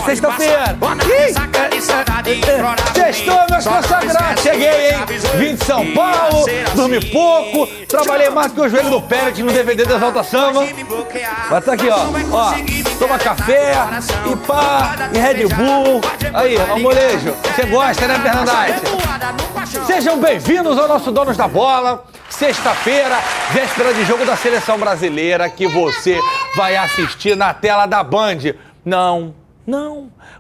sexta-feira. Sextou, meus consagrados. Cheguei, hein? Vim de São Paulo, dormi pouco, trabalhei mais que o joelho do Pérez no DVD da Exalta Samba. Mas tá aqui, ó. Toma café, e pá, e Red Bull. Aí, ó, molejo. Você gosta, né, Fernandete? Sejam bem-vindos ao nosso Donos da Bola. Sexta-feira, véspera de jogo da Seleção Brasileira, que você vai assistir na tela da Band. Não,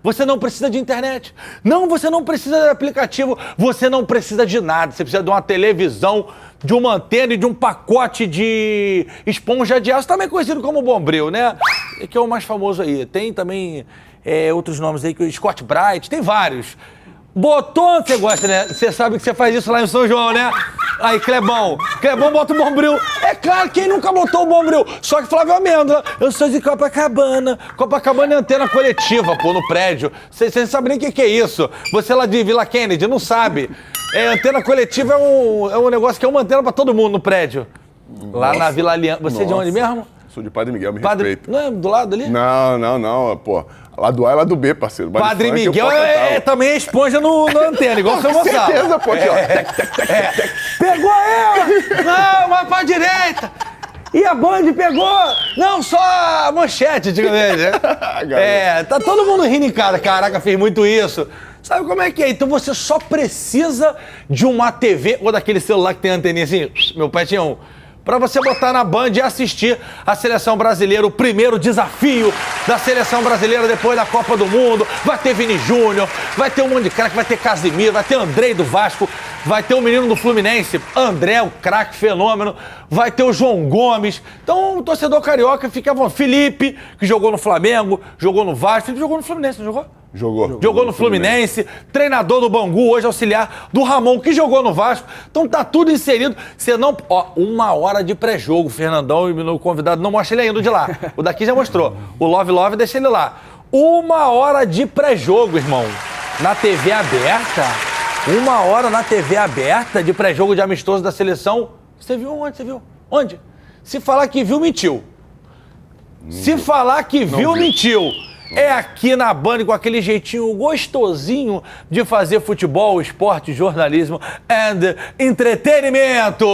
você não precisa de internet. Não, você não precisa de aplicativo. Você não precisa de nada. Você precisa de uma televisão, de uma antena e de um pacote de esponja de aço, também conhecido como Bombril, né? Que é o mais famoso aí. Tem também outros nomes aí, que o Scott Bright, tem vários. Botou, você gosta, né? Você sabe que você faz isso lá em São João, né? Aí, Clebão bota o Bombril. É claro, quem nunca botou o Bombril? Só que Flávio Amêndola, eu sou de Copacabana. Copacabana é antena coletiva, pô, no prédio. Você não sabe nem o que é isso. Você lá de Vila Kennedy, não sabe. Antena coletiva é um negócio que é uma antena pra todo mundo no prédio. Lá na Vila Aliança. Você é de onde mesmo? Sou de Padre Miguel, me respeita. Não é do lado ali? Não, pô. Lado A e lado B, parceiro. Padre Miguel também é esponja na antena, igual o seu Gonçalo. Com certeza, pô. Aqui, ó. Pegou ela! Não, vai pra direita! E a Band pegou! Não, só a manchete, antigamente, né? Tá todo mundo rindo em casa. Caraca, fez muito isso. Sabe como é que é? Então você só precisa de uma TV, ou daquele celular que tem anteninha assim, meu pai tinha um, pra você botar na Band e assistir a Seleção Brasileira, o primeiro desafio da Seleção Brasileira depois da Copa do Mundo. Vai ter Vini Júnior, vai ter um monte de craque, vai ter Casimiro, vai ter Andrei do Vasco, vai ter o menino do Fluminense, André, o craque fenômeno, vai ter o João Gomes. Então o torcedor carioca fica bom. Felipe, que jogou no Flamengo, jogou no Vasco. Felipe jogou no Fluminense, não jogou? Jogou no Fluminense, treinador do Bangu, hoje auxiliar do Ramon, que jogou no Vasco. Então tá tudo inserido. Você não... Ó, 1 hora de pré-jogo. O Fernandão e o convidado não mostra ele ainda de lá. O daqui já mostrou. O Love deixa ele lá. 1 hora de pré-jogo, irmão. Na TV aberta. 1 hora na TV aberta de pré-jogo de amistoso da seleção. Você viu onde? Você viu? Onde? Se falar que viu, mentiu. Se falar que viu, mentiu. É aqui na Band com aquele jeitinho gostosinho de fazer futebol, esporte, jornalismo e entretenimento.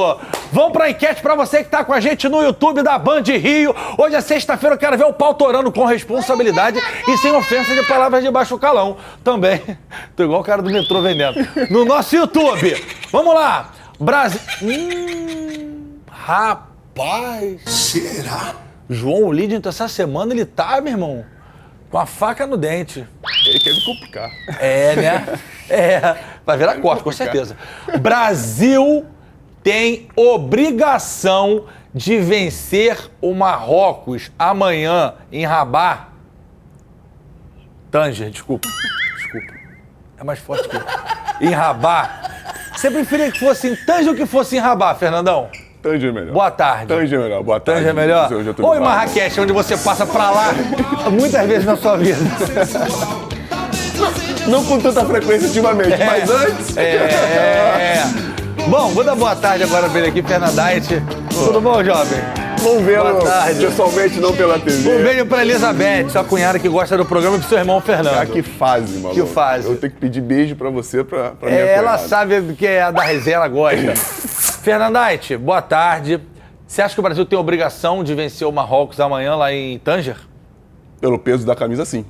Vamos pra enquete pra você que tá com a gente no YouTube da Band Rio. Hoje é sexta-feira, eu quero ver o pau torando com responsabilidade e sem ofensa de palavras de baixo calão. Também, tô igual o cara do metrô vendendo. No nosso YouTube. Vamos lá. Brasil... Rapaz. Será? João Lidington, essa semana ele tá, meu irmão, com a faca no dente. Ele quer me complicar. Né? Vai virar corte, com certeza. Brasil tem obrigação de vencer o Marrocos amanhã em Rabat. Tanger, desculpa. É mais forte que eu. Em Rabat. Você preferia que fosse em Tanger ou que fosse em Rabat, Fernandão? Tanger é melhor. Boa tarde. Tanger é melhor. Boa tarde. Tanger é melhor? Ou em Marrakech, onde você passa pra lá muitas vezes na sua vida. Não com tanta frequência ultimamente, mas antes. Bom, vou dar boa tarde agora pra ele aqui, Fernandete. Tudo bom, jovem? Vamos vê-lo pessoalmente, não pela TV. Um beijo pra Elizabeth, sua cunhada que gosta do programa, e pro seu irmão Fernando. Ah, que fase, maluco. Que fase. Eu tenho que pedir beijo pra você, pra minha cunhada. Ela sabe que é a da resenha, ela gosta. Fernandete, boa tarde. Você acha que o Brasil tem a obrigação de vencer o Marrocos amanhã lá em Tanger? Pelo peso da camisa, sim.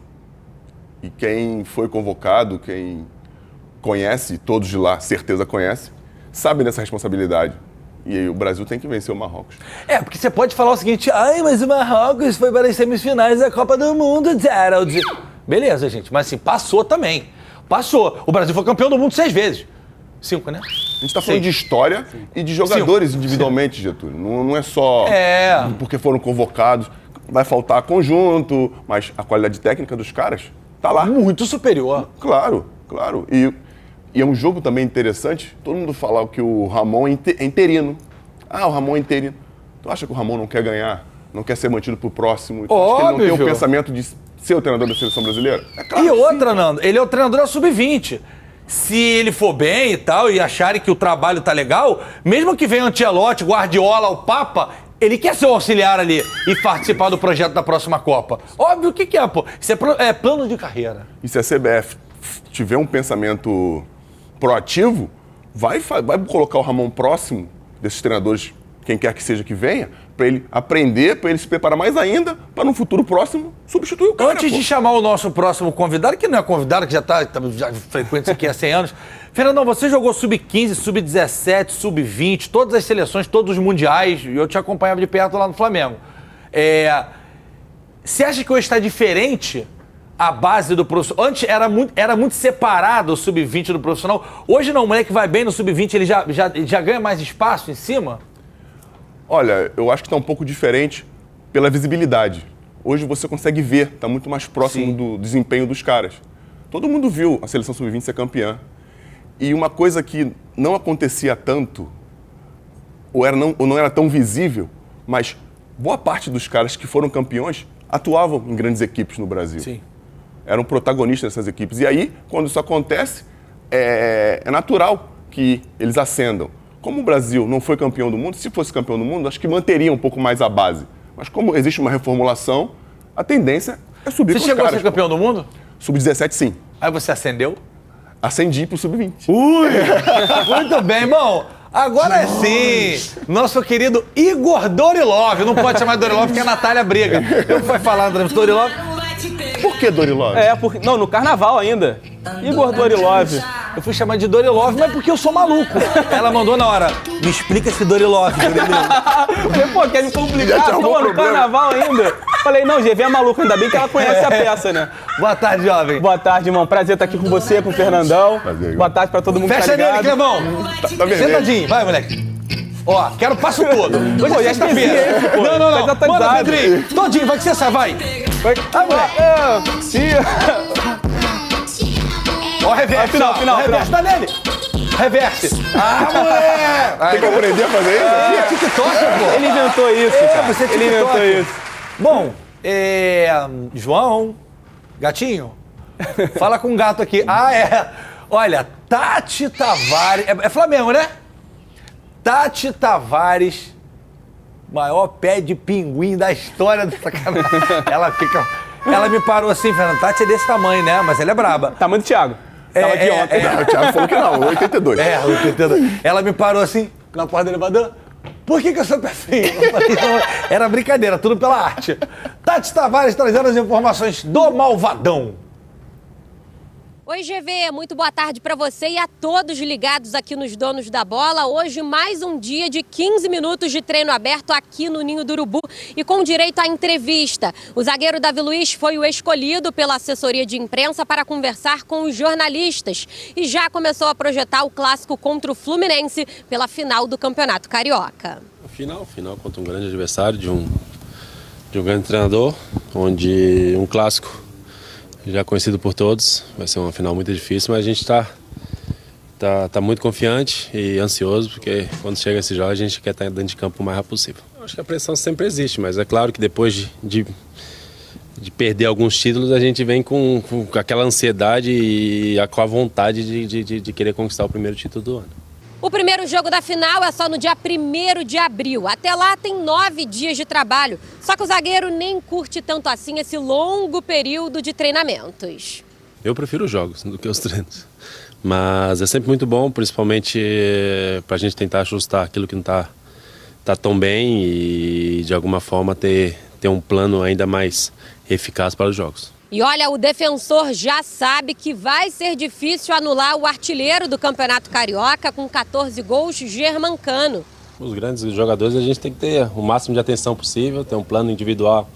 E quem foi convocado, quem conhece, todos de lá, certeza conhece, sabe dessa responsabilidade. E aí o Brasil tem que vencer o Marrocos. Porque você pode falar o seguinte, mas o Marrocos foi para as semifinais da Copa do Mundo, Gerald. Beleza, gente, mas assim, passou também. Passou. O Brasil foi campeão do mundo 6 vezes. 5, né? A gente tá falando de história e de jogadores individualmente, Getúlio. Não é só porque foram convocados. Vai faltar conjunto, mas a qualidade técnica dos caras tá lá. Muito superior. Claro. E é um jogo também interessante. Todo mundo fala que o Ramon é interino. O Ramon é interino. Tu acha que o Ramon não quer ganhar? Não quer ser mantido pro próximo? Tu acha que ele não tem o pensamento de ser o treinador da seleção brasileira? É claro. E outra, Nando, ele é o treinador da Sub-20. Se ele for bem e tal, e acharem que o trabalho tá legal, mesmo que venha Ancelotti, Guardiola, o Papa, ele quer ser o auxiliar ali e participar do projeto da próxima Copa. Óbvio, o que é, pô? Isso é plano de carreira. E se a CBF tiver um pensamento proativo, vai colocar o Ramon próximo desses treinadores, quem quer que seja que venha, para ele aprender, para ele se preparar mais ainda, para no futuro próximo substituir o cara. Antes de chamar o nosso próximo convidado, que não é convidado, que já frequenta isso aqui há 100 anos, Fernandão, você jogou sub-15, sub-17, sub-20, todas as seleções, todos os mundiais, e eu te acompanhava de perto lá no Flamengo. Você acha que hoje está diferente a base do profissional? Antes era muito separado o sub-20 do profissional. Hoje não, o moleque vai bem no sub-20, ele já ganha mais espaço em cima? Olha, eu acho que está um pouco diferente pela visibilidade. Hoje você consegue ver, está muito mais próximo do desempenho dos caras. Todo mundo viu a seleção sub-20 ser campeã. E uma coisa que não acontecia tanto, ou não era tão visível, mas boa parte dos caras que foram campeões atuavam em grandes equipes no Brasil. Sim. Eram protagonistas dessas equipes. E aí, quando isso acontece, é natural que eles ascendam. Como o Brasil não foi campeão do mundo, se fosse campeão do mundo, acho que manteria um pouco mais a base. Mas como existe uma reformulação, a tendência é subir com os caras. Você chegou a ser campeão do mundo? Sub-17, sim. Aí você ascendeu? Ascendi pro Sub-20. Ui! Muito bem, irmão. Agora sim, nosso querido Igor Dorilov. Não pode chamar de Dorilov porque a Natália briga. Eu fui falar do Dorilov. Por que Dorilov? Não, no carnaval ainda. Igor Dorilov. Eu fui chamar de Dorilov, mas porque eu sou maluco. Ela mandou na hora, me explica esse Dorilov. Pô, quer me complicar? Tô no carnaval ainda. Falei, não, GV é maluco, ainda bem que ela conhece a peça, né? Boa tarde, jovem. Boa tarde, irmão. Prazer estar aqui com você, com o Fernandão. Prazer, boa tarde pra todo mundo Fecha que tá ligado. nele, Clevão. Tá Sentadinho, vai, moleque. Ó, quero o passo todo. Hoje é já sexta-feira. esqueci esse, pô. Não. Tá desatualizado. Manda, Pedrinho. Todinho, vai que você sai, vai. Vai, moleque. Ó, reverse. Final. Reverse, dá nele. Reverse. Moleque. Tem que aprender a fazer isso? TikTok, pô. Ele inventou isso, cara. Você é Ele inventou TikTok. isso. Bom, João, gatinho, fala com o gato aqui. Olha, Tati Tavares, é Flamengo, né? Tati Tavares, maior pé de pinguim da história do sacanagem. Ela me parou assim, Fernando, Tati é desse tamanho, né? Mas ela é braba. Tamanho do Thiago. Tava aqui ontem. O Thiago falou que não, 82. 82. Ela me parou assim, na porta do elevador. Por que eu sou pé frio? Eu falei, não, era brincadeira, tudo pela arte. Tati Tavares trazendo as informações do Malvadão. Oi, GV, muito boa tarde para você e a todos ligados aqui nos Donos da Bola. Hoje, mais um dia de 15 minutos de treino aberto aqui no Ninho do Urubu e com direito à entrevista. O zagueiro Davi Luiz foi o escolhido pela assessoria de imprensa para conversar com os jornalistas e já começou a projetar o clássico contra o Fluminense pela final do Campeonato Carioca. Final contra um grande adversário de um grande treinador, onde um clássico já conhecido por todos, vai ser uma final muito difícil, mas a gente tá muito confiante e ansioso, porque quando chega esse jogo a gente quer estar dentro de campo o mais rápido possível. Eu acho que a pressão sempre existe, mas é claro que depois de perder alguns títulos, a gente vem com aquela ansiedade e com a vontade de querer conquistar o primeiro título do ano. O primeiro jogo da final é só no dia 1º de abril. Até lá tem 9 dias de trabalho. Só que o zagueiro nem curte tanto assim esse longo período de treinamentos. Eu prefiro os jogos do que os treinos. Mas é sempre muito bom, principalmente para a gente tentar ajustar aquilo que não tá tão bem e de alguma forma ter um plano ainda mais eficaz para os jogos. E olha, o defensor já sabe que vai ser difícil anular o artilheiro do Campeonato Carioca com 14 gols, Germancano. Os grandes jogadores a gente tem que ter o máximo de atenção possível, ter um plano individual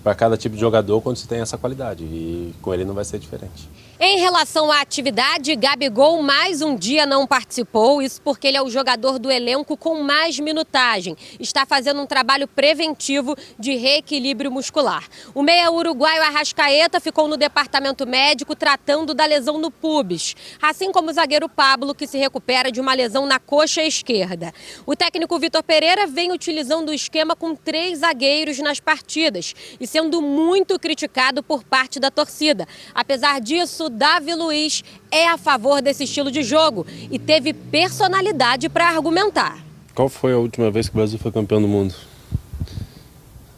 para cada tipo de jogador quando se tem essa qualidade. E com ele não vai ser diferente. Em relação à atividade, Gabigol mais um dia não participou, isso porque ele é o jogador do elenco com mais minutagem. Está fazendo um trabalho preventivo de reequilíbrio muscular. O meia uruguaio Arrascaeta ficou no departamento médico tratando da lesão no pubis, assim como o zagueiro Pablo, que se recupera de uma lesão na coxa esquerda. O técnico Vitor Pereira vem utilizando o esquema com 3 zagueiros nas partidas e sendo muito criticado por parte da torcida. Apesar disso, Davi Luiz é a favor desse estilo de jogo e teve personalidade para argumentar. Qual foi a última vez que o Brasil foi campeão do mundo?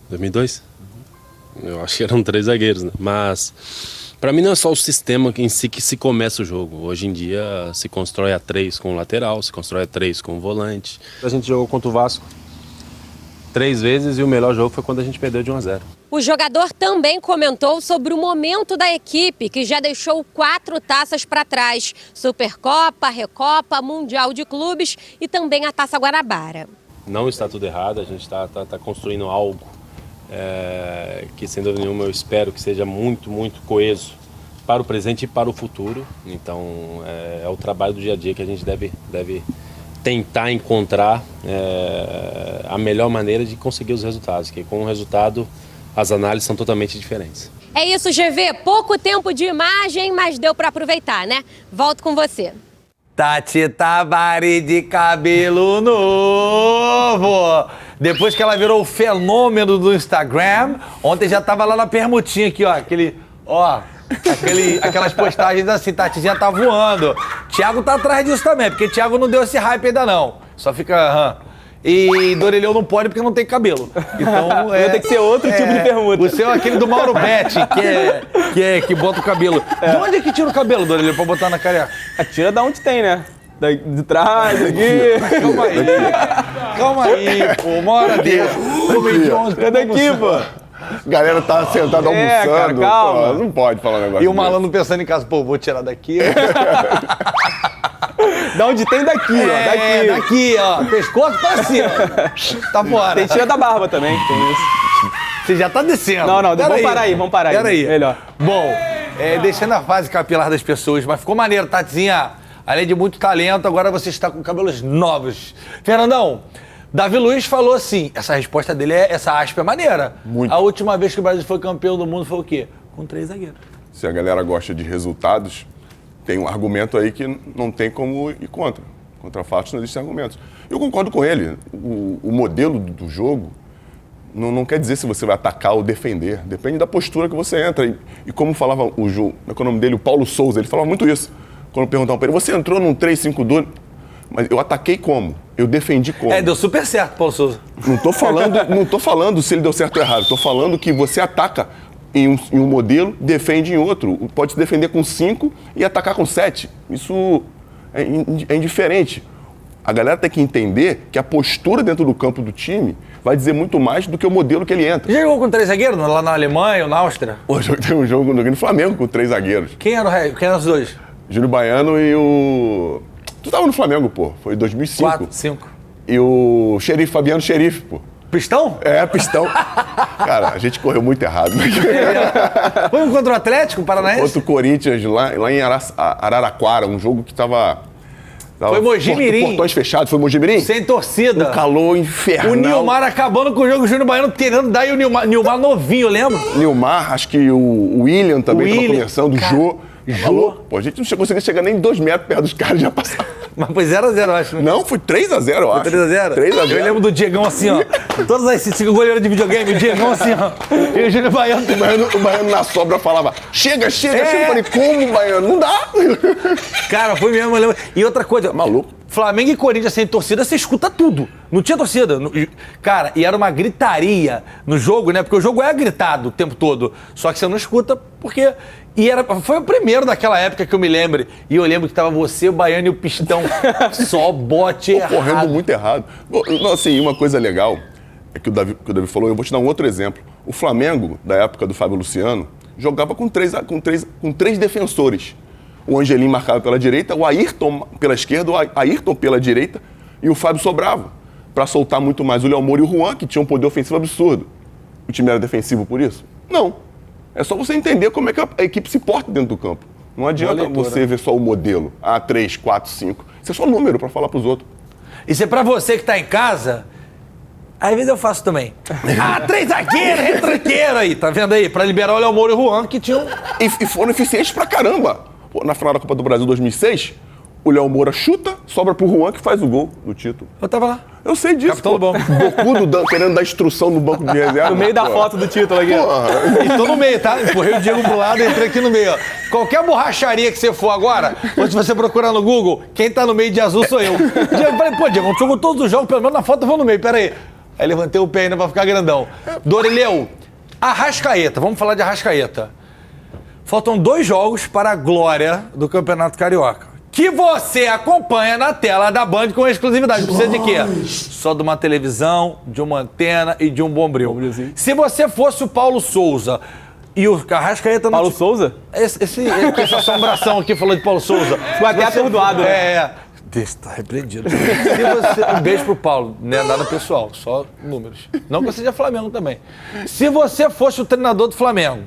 2002? Eu acho que eram 3 zagueiros, né? Mas para mim não é só o sistema em si que se começa o jogo. Hoje em dia se constrói a 3 com o lateral, se constrói a 3 com o volante. A gente jogou contra o Vasco 3 vezes e o melhor jogo foi quando a gente perdeu de 1-0. O jogador também comentou sobre o momento da equipe, que já deixou 4 taças para trás: Supercopa, Recopa, Mundial de Clubes e também a Taça Guanabara. Não está tudo errado, a gente está construindo algo que, sem dúvida nenhuma, eu espero que seja muito, muito coeso para o presente e para o futuro. Então, é o trabalho do dia a dia que a gente deve tentar encontrar a melhor maneira de conseguir os resultados, que com o resultado as análises são totalmente diferentes. É isso, GV. Pouco tempo de imagem, mas deu para aproveitar, né? Volto com você. Tati Tabari de cabelo novo. Depois que ela virou o fenômeno do Instagram, ontem já tava lá na permutinha aqui, ó. Aquelas postagens assim, Tatizinha tá voando. Thiago tá atrás disso também, porque Thiago não deu esse hype ainda não. Só fica... E Dorelhão não pode porque não tem cabelo. Então tem que ser outro tipo de permuta. O seu é aquele do Mauro Betti, que bota o cabelo. De onde é que tira o cabelo, Dorelhão, pra botar na careca? Tira da onde tem, né? De trás, aqui. Calma aí, pô. Uma hora dessa. É daqui, pô. Galera tá sentada almoçando. Cara, calma. Pô, não pode falar um negócio E o malandro pensando em casa, pô, vou tirar daqui. Da onde tem daqui, ó. Daqui, ó. Pescoço pra cima. Tá fora. Tem tira da barba também, tem isso. Você já tá descendo. Não, vamos parar aí. Peraí. Melhor. Bom, deixando a fase capilar das pessoas, mas ficou maneiro, Tatizinha. Além de muito talento, agora você está com cabelos novos. Fernandão, Davi Luiz falou assim, essa resposta dele, essa aspa é maneira. Muito. A última vez que o Brasil foi campeão do mundo foi o quê? Com 3 zagueiros. Se a galera gosta de resultados, tem um argumento aí que não tem como ir contra. Contra fatos não existem argumentos. Eu concordo com ele. O modelo do jogo não quer dizer se você vai atacar ou defender. Depende da postura que você entra. E como falava o nome dele, o Paulo Souza, ele falava muito isso. Quando perguntavam para ele, você entrou num 3-5-2, mas eu ataquei como? Eu defendi como? Deu super certo, Paulo Souza. Não tô falando se ele deu certo ou errado. Tô falando que você ataca em um modelo, defende em outro. Pode se defender com 5 e atacar com 7. Isso é indiferente. A galera tem que entender que a postura dentro do campo do time vai dizer muito mais do que o modelo que ele entra. Já jogou com 3 zagueiros lá na Alemanha ou na Áustria? Hoje tem um jogo no Flamengo com 3 zagueiros. Quem eram os dois? Júlio Baiano e o... Tu tava no Flamengo, pô. Foi em 2005. 4, 5. E o Fabiano Xerife, pô. Pistão? Pistão. Cara, a gente correu muito errado. Foi um contra o Atlético Paranaense? Contra o Corinthians, lá em Araraquara, um jogo que tava foi Mojimirim. Portões fechados, foi Mojimirim? Sem torcida. Um calor infernal. O Nilmar acabando com o jogo, o Júnior Baiano querendo dar, e o Nilmar novinho, lembra? Nilmar, acho que o William também tava começando, o Jô. Jô. Pô, a gente não conseguia chegar nem 2 metros perto dos caras, já passava. Mas foi 0x0, eu acho. Né? Não, foi 3x0, eu acho. Foi 3x0? 3x0. Eu lembro do Diegão assim, ó. Todas as goleiras de videogame, o Diegão assim, ó. E o Júnior Baiano. O Baiano na sobra falava, chega. Eu falei, como, Baiano? Não dá. Cara, foi mesmo, eu lembro. E outra coisa, maluco. Flamengo e Corinthians sem torcida, você escuta tudo. Não tinha torcida. Cara, e era uma gritaria no jogo, né? Porque o jogo é gritado o tempo todo. Só que você não escuta porque... Foi o primeiro daquela época que eu me lembro. E eu lembro que tava você, o Baiano e o Pistão. Só bote errado. Correndo muito errado. Assim, uma coisa legal é que o Davi falou, eu vou te dar um outro exemplo. O Flamengo, da época do Fábio Luciano, jogava com três defensores. O Angelim marcava pela direita, o Ayrton pela esquerda, o Ayrton pela direita e o Fábio sobrava. Para soltar muito mais o Léo Moura e o Juan, que tinham um poder ofensivo absurdo. O time era defensivo por isso? Não. É só você entender como é que a equipe se porta dentro do campo. Não adianta você ver só o modelo. 3, 4, 5. Isso é só número para falar para os outros. Isso é para você que tá em casa. Às vezes eu faço também. 3 zagueiros, retranqueiro aí. Tá vendo aí? Para liberar o Léo Moura e o Juan, que tinham... E foram eficientes pra caramba. Pô, na final da Copa do Brasil 2006, o Léo Moura chuta, sobra pro Juan que faz o gol do título. Eu tava lá. Eu sei disso, Capitão do banco. Bocudo querendo dar instrução no banco de reserva. No meio da Pô. foto do título aqui. E tô no meio, tá? Empurrei o Diego pro lado e entrei aqui no meio, ó. Qualquer borracharia que você for agora, ou se você procurar no Google, quem tá no meio de azul sou eu. Diego, falei, pô, Diego, jogou todos os jogos, pelo menos na foto eu vou no meio, pera aí. Aí levantei o pé ainda pra ficar grandão. Dorileu, Arrascaeta, vamos falar de Arrascaeta. Faltam 2 jogos para a glória do Campeonato Carioca. Que você acompanha na tela da Band com exclusividade. Precisa de quê? Só de uma televisão, de uma antena e de um bombril. Se você fosse o Paulo Souza e o Arrascaeta... Paulo Souza? Essa assombração aqui falou de Paulo Souza. Ficou até atordoado, né? É. Deixa, tá repreendido. Um beijo pro Paulo. Não é nada pessoal, só números. Não que você seja Flamengo também. Se você fosse o treinador do Flamengo,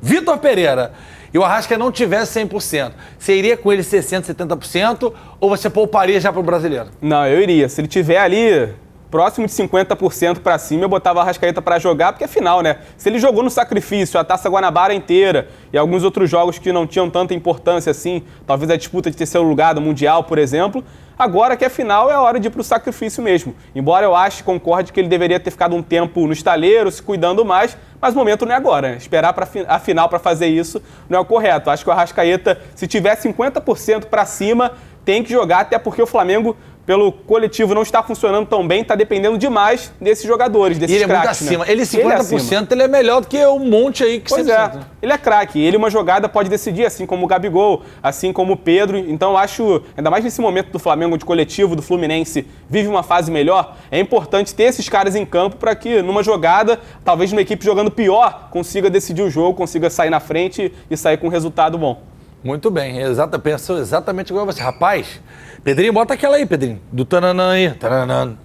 Vitor Pereira, e o Arrasca não tivesse 100%, você iria com ele 60%, 70% ou você pouparia já pro brasileiro? Não, eu iria. Se ele tiver ali próximo de 50% pra cima, eu botava a Arrascaeta pra jogar, porque é final, né? Se ele jogou no sacrifício a Taça Guanabara inteira e alguns outros jogos que não tinham tanta importância assim, talvez a disputa de terceiro lugar do Mundial, por exemplo, agora que é final é a hora de ir pro sacrifício mesmo. Embora eu concorde que ele deveria ter ficado um tempo no estaleiro, se cuidando mais, mas o momento não é agora, né? Esperar para a final para fazer isso não é o correto. Acho que o Arrascaeta, se tiver 50% para cima, tem que jogar, até porque o Flamengo, pelo coletivo, não está funcionando tão bem, está dependendo demais desses jogadores, desses ele é muito craques, acima. né? Ele 50%, ele é melhor do que um monte aí que Pois é, ele é craque. Ele, uma jogada, pode decidir, assim como o Gabigol, assim como o Pedro. Então, eu acho, ainda mais nesse momento do Flamengo, de coletivo, do Fluminense, vive uma fase melhor, é importante ter esses caras em campo para que, numa jogada, talvez numa equipe jogando pior, consiga decidir o jogo, consiga sair na frente e sair com um resultado bom. Muito bem, pensou exatamente igual você. Rapaz, Pedrinho, bota aquela aí, Pedrinho, do tananã aí. Tananã.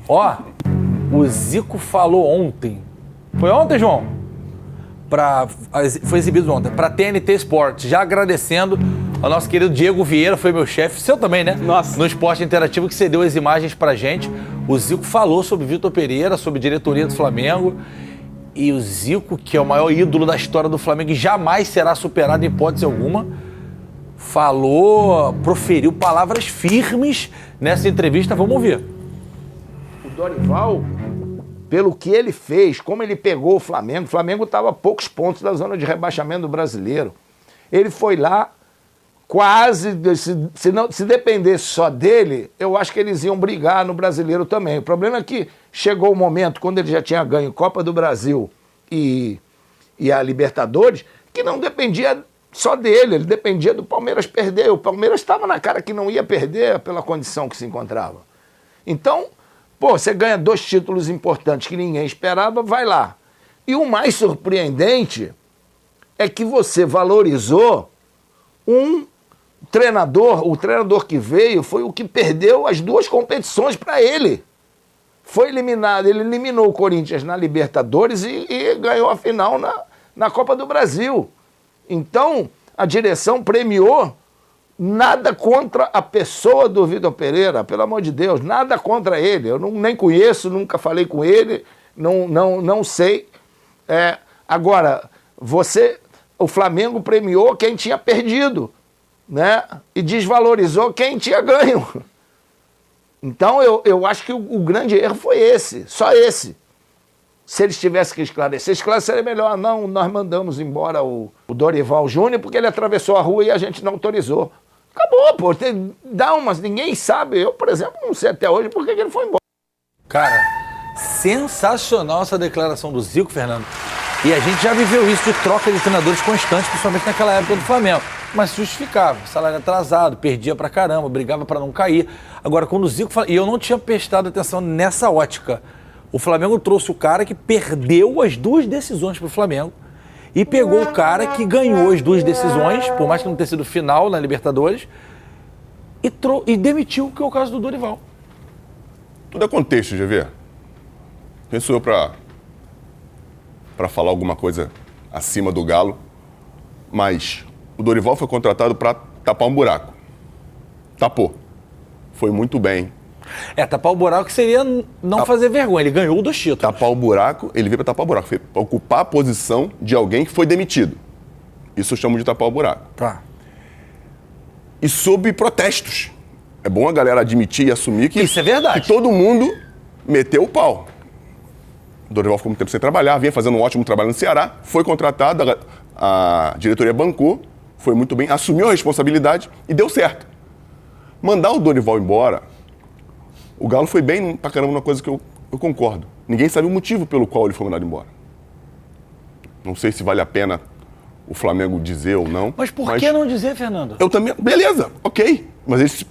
Ó, o Zico falou ontem. Foi ontem, João? Foi exibido ontem, pra TNT Sports. Já agradecendo ao nosso querido Diego Vieira, foi meu chefe, seu também, né? Nossa. No Esporte Interativo, que cedeu as imagens pra gente. O Zico falou sobre Vitor Pereira, sobre diretoria do Flamengo. E o Zico, que é o maior ídolo da história do Flamengo e jamais será superado em hipótese alguma, proferiu palavras firmes nessa entrevista. Vamos ouvir. O Dorival, pelo que ele fez, como ele pegou o Flamengo estava a poucos pontos da zona de rebaixamento do Brasileiro. Ele foi lá, quase, se dependesse só dele, eu acho que eles iam brigar no Brasileiro também. O problema é que chegou o momento, quando ele já tinha ganho Copa do Brasil e a Libertadores, que não dependia só dele, ele dependia do Palmeiras perder. O Palmeiras estava na cara que não ia perder pela condição que se encontrava. Então, você ganha 2 títulos importantes que ninguém esperava, vai lá. E o mais surpreendente é que você valorizou um treinador, o treinador que veio foi o que perdeu as 2 competições para ele. Foi eliminado, ele eliminou o Corinthians na Libertadores e ganhou a final na Copa do Brasil. Então, a direção premiou, nada contra a pessoa do Vitor Pereira, pelo amor de Deus, nada contra ele. Eu nem conheço, nunca falei com ele, não sei. Agora, o Flamengo premiou quem tinha perdido, né? E desvalorizou quem tinha ganho. Então, eu acho que o grande erro foi esse, só esse. Se eles tivessem que esclarecer melhor. Não, nós mandamos embora o Dorival Júnior porque ele atravessou a rua e a gente não autorizou. Acabou, pô. Ninguém sabe. Eu, por exemplo, não sei até hoje por que ele foi embora. Cara, sensacional essa declaração do Zico, Fernando. E a gente já viveu isso de troca de treinadores constantes, principalmente naquela época do Flamengo. Mas justificava, salário atrasado, perdia pra caramba, brigava pra não cair. Agora, quando o Zico fala... E eu não tinha prestado atenção nessa ótica. O Flamengo trouxe o cara que perdeu as 2 decisões pro Flamengo e pegou o cara que ganhou as 2 decisões, por mais que não tenha sido final na Libertadores, e demitiu, que é o caso do Dorival. Tudo é contexto, GV. Quem sou eu pra falar alguma coisa acima do Galo? Mas o Dorival foi contratado para tapar um buraco. Tapou. Foi muito bem. Tapar o buraco seria não fazer vergonha. Ele ganhou 2 títulos. Tapar o buraco, ele veio para tapar o buraco. Foi para ocupar a posição de alguém que foi demitido. Isso eu chamo de tapar o buraco. Tá. e sob protestos. É bom a galera admitir e assumir que, Isso é verdade. que todo mundo meteu o pau. O Dorival ficou muito tempo sem trabalhar, vinha fazendo um ótimo trabalho no Ceará, foi contratado, a diretoria bancou, foi muito bem, assumiu a responsabilidade e deu certo. Mandar o Dorival embora, o Galo foi bem pra caramba numa coisa que eu concordo. Ninguém sabe o motivo pelo qual ele foi mandado embora. Não sei se vale a pena o Flamengo dizer ou não. Mas por que não dizer, Fernando? Eu também. Beleza, ok. Mas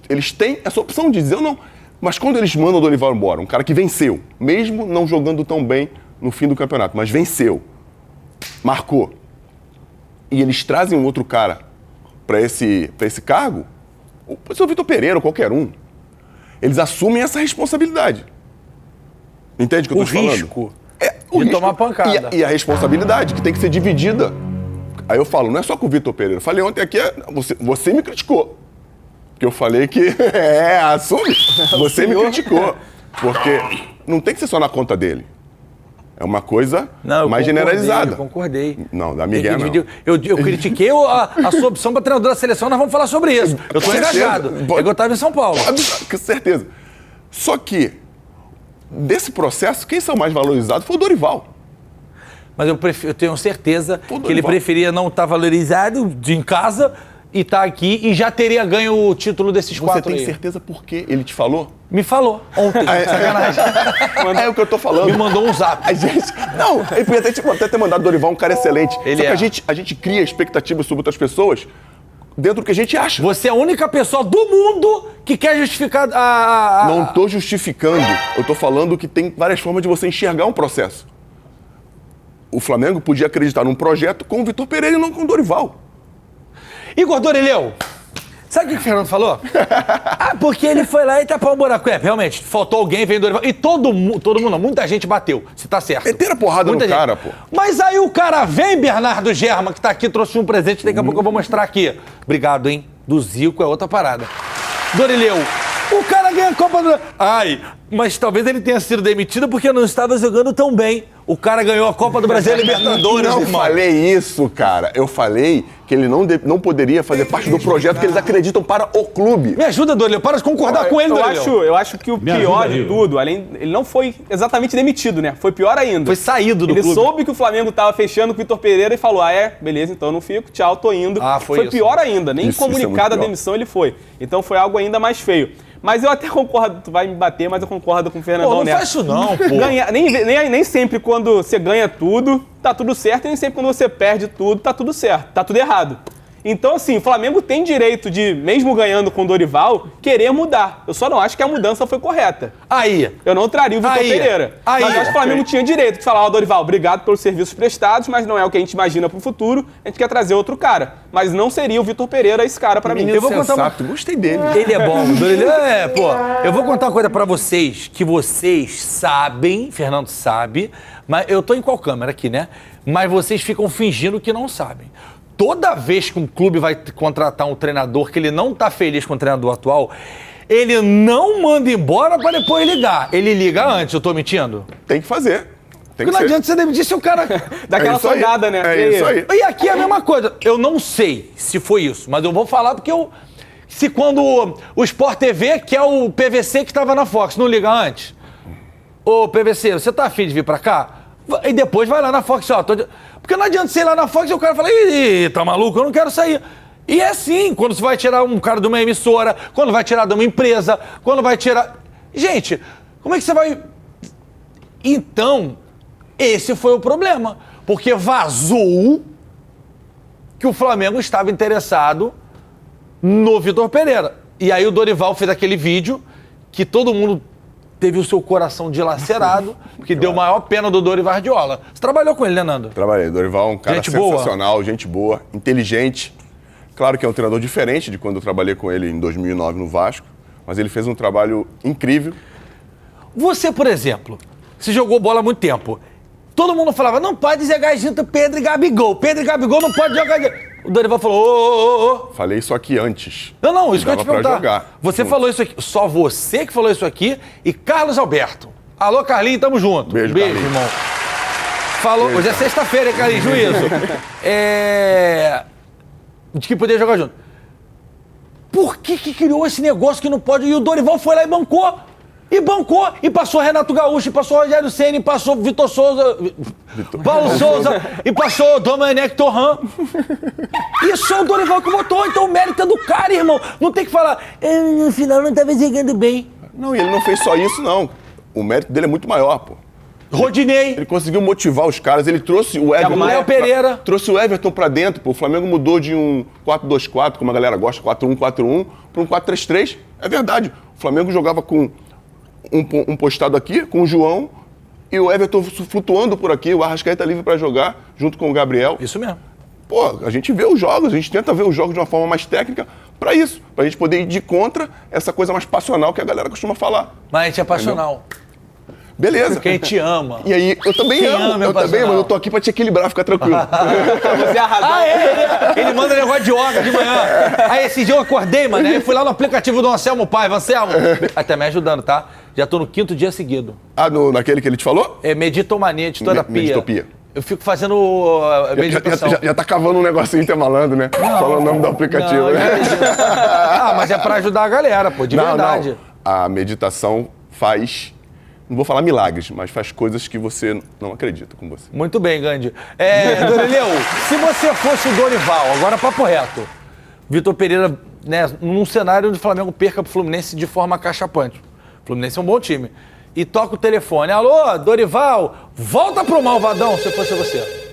eles têm essa opção de dizer ou não. Mas quando eles mandam o Dorival embora, um cara que venceu, mesmo não jogando tão bem no fim do campeonato, mas venceu, marcou, e eles trazem um outro cara para esse cargo, pode ser o Vitor Pereira ou qualquer um, eles assumem essa responsabilidade. Entende o que eu tô te falando? Risco O de risco tomar pancada. e a responsabilidade, que tem que ser dividida. Aí eu falo, não é só com o Vitor Pereira. Eu falei ontem aqui, você me criticou. Que eu falei que, assume. Você me criticou. Porque não tem que ser só na conta dele. É uma coisa mais generalizada. Eu concordei. Não, da Miguel não. Eu critiquei a sua opção para treinador da seleção, nós vamos falar sobre isso. Eu tô engajado. É que eu tava em São Paulo. Com certeza. Só que, desse processo, quem são mais valorizados foi o Dorival. Mas eu tenho certeza Pô, que ele preferia não estar valorizado em casa e estar aqui e já teria ganho o título desses Você quatro tem aí. certeza por quê? Ele te falou? Me falou ontem, sacanagem. É o que eu tô falando. Me mandou um zap. A gente, não, ele podia até ter mandado o Dorival, um cara excelente. Ele Só é. que a gente cria expectativas sobre outras pessoas dentro do que a gente acha. Você é a única pessoa do mundo que quer justificar Não tô justificando. Eu tô falando que tem várias formas de você enxergar um processo. O Flamengo podia acreditar num projeto com o Vitor Pereira e não com o Dorival. Igor Dorileu, sabe o que o Fernando falou? Porque ele foi lá e tapou um buraco. Realmente, faltou alguém, veio Dorival. E todo mundo, muita gente bateu. Você tá certo. Meteram a porrada Muita no gente. cara, pô. Mas aí o cara vem, Bernardo Germa, que tá aqui, trouxe um presente, daqui a pouco eu vou mostrar aqui. Obrigado, hein? Do Zico é outra parada. Dorileu, o cara ganha a Copa do... Ai, mas talvez ele tenha sido demitido porque não estava jogando tão bem. O cara ganhou a Copa do Brasil e a Libertadores, Não irmão. falei isso, cara. Eu falei que ele não poderia fazer parte do projeto que eles acreditam para o clube. Me ajuda, Dorileu, para de concordar com ele, Dorileu. Eu acho que o pior de tudo, ele não foi exatamente demitido, né? Foi pior ainda. Foi saído do Ele clube. soube que o Flamengo tava fechando com o Vitor Pereira e falou, beleza, então eu não fico, tchau, tô indo. Foi isso. Pior ainda, nem Isso é muito comunicado a pior. demissão ele foi. Então foi algo ainda mais feio. Mas eu até concordo, tu vai me bater, mas eu concordo com o Fernandão Pô, não nessa. faz isso não, pô. Nem sempre quando você ganha tudo, tá tudo certo, e nem sempre quando você perde tudo, tá tudo certo, tá tudo errado. Então, assim, o Flamengo tem direito de, mesmo ganhando com o Dorival, querer mudar. Eu só não acho que a mudança foi correta. Aí. Eu não traria o Vitor Aí. Pereira. Aí. Mas eu acho que o Flamengo tinha direito de falar, Dorival, obrigado pelos serviços prestados, mas não é o que a gente imagina pro futuro, a gente quer trazer outro cara. Mas não seria o Vitor Pereira esse cara pra mim. Menino Eu vou contar sensato, gostei dele. Ele é bom. Eu vou contar uma coisa pra vocês, que vocês sabem, Fernando sabe, mas eu tô em qual câmera aqui, né? Mas vocês ficam fingindo que não sabem. Toda vez que um clube vai contratar um treinador que ele não tá feliz com o treinador atual, ele não manda embora pra depois ligar. Ele liga antes, eu tô mentindo? Tem que fazer. Tem Porque que não ser. adianta você demitir se o cara... Daquela É isso aí. sondada, né? É isso aí. E aqui é a mesma coisa. Eu não sei se foi isso, mas eu vou falar porque se quando o Sport TV, que é o PVC que tava na Fox, não liga antes? Ô, PVC, você tá afim de vir pra cá? E depois vai lá na Fox, ó. Porque não adianta você ir lá na Fox e o cara fala, ih, tá maluco? Eu não quero sair. E é assim, quando você vai tirar um cara de uma emissora, quando vai tirar de uma empresa, quando vai tirar... Gente, como é que você vai... Então, esse foi o problema. Porque vazou que o Flamengo estava interessado no Vitor Pereira. E aí o Dorival fez aquele vídeo que todo mundo teve o seu coração dilacerado, porque deu maior pena do Dorival Guardiola. Você trabalhou com ele, né, Nando? Trabalhei. Dorival é um cara Gente boa. sensacional, gente boa, inteligente. Claro que é um treinador diferente de quando eu trabalhei com ele em 2009 no Vasco, mas ele fez um trabalho incrível. Você, por exemplo, se jogou bola há muito tempo. Todo mundo falava, não pode jogar junto Pedro e Gabigol. Pedro e Gabigol não pode jogar... O Dorival falou, ô. Falei isso aqui antes. Não, isso que eu ia te Dava pra perguntar. jogar Você juntos. falou isso aqui, só você que falou isso aqui e Carlos Alberto. Alô, Carlinhos, tamo junto. Beijo, Carlinhos. irmão. Falou, hoje é sexta-feira, hein, Carlinhos, juízo. De que poder jogar junto. por que criou esse negócio que não pode? E o Dorival foi lá e bancou. E passou Renato Gaúcho, e passou Rogério Ceni, e passou Vitor Souza, Paulo Souza, e passou Domenech Torrent. E só o Dorival que votou, então o mérito é do cara, irmão. Não tem que falar, no final não tava jogando bem. Não, e ele não fez só isso, não. O mérito dele é muito maior, pô. Rodinei. Ele conseguiu motivar os caras, ele trouxe o Everton. Léo Pereira. Trouxe o Everton pra dentro, pô. O Flamengo mudou de um 4-2-4, como a galera gosta, 4-1-4-1, pra um 4-3-3. É verdade. O Flamengo jogava com um postado aqui, com o João, e o Everton flutuando por aqui, o Arrascaeta livre pra jogar, junto com o Gabriel. Isso mesmo. Pô, a gente vê os jogos, a gente tenta ver os jogos de uma forma mais técnica pra isso, pra gente poder ir de contra essa coisa mais passional que a galera costuma falar. Mas a gente é passional. Beleza. Quem te ama. E aí, eu também amo, eu também, mas eu tô aqui pra te equilibrar, fica tranquilo. Você arrasou. Ele manda negócio de yoga de manhã. Aí esse dia eu acordei, mano, aí fui lá no aplicativo do Anselmo Paiva. Anselmo, até me ajudando, tá? Já tô no 5º dia seguido. Ah, naquele que ele te falou? É Meditomania, editora Pia. Meditopia. Eu fico fazendo meditação. Já tá cavando um negocinho até malandro, né? Falando o nome do aplicativo. Não, né? mas é pra ajudar a galera, pô, de verdade. Não. A meditação faz, não vou falar milagres, mas faz coisas que você não acredita com você. Muito bem, Gandhi. Dorileu, se você fosse o Dorival, agora papo reto, Vitor Pereira, né, num cenário onde o Flamengo perca pro Fluminense de forma acachapante. O Fluminense é um bom time. E toca o telefone. Alô, Dorival, volta pro Malvadão, se fosse você.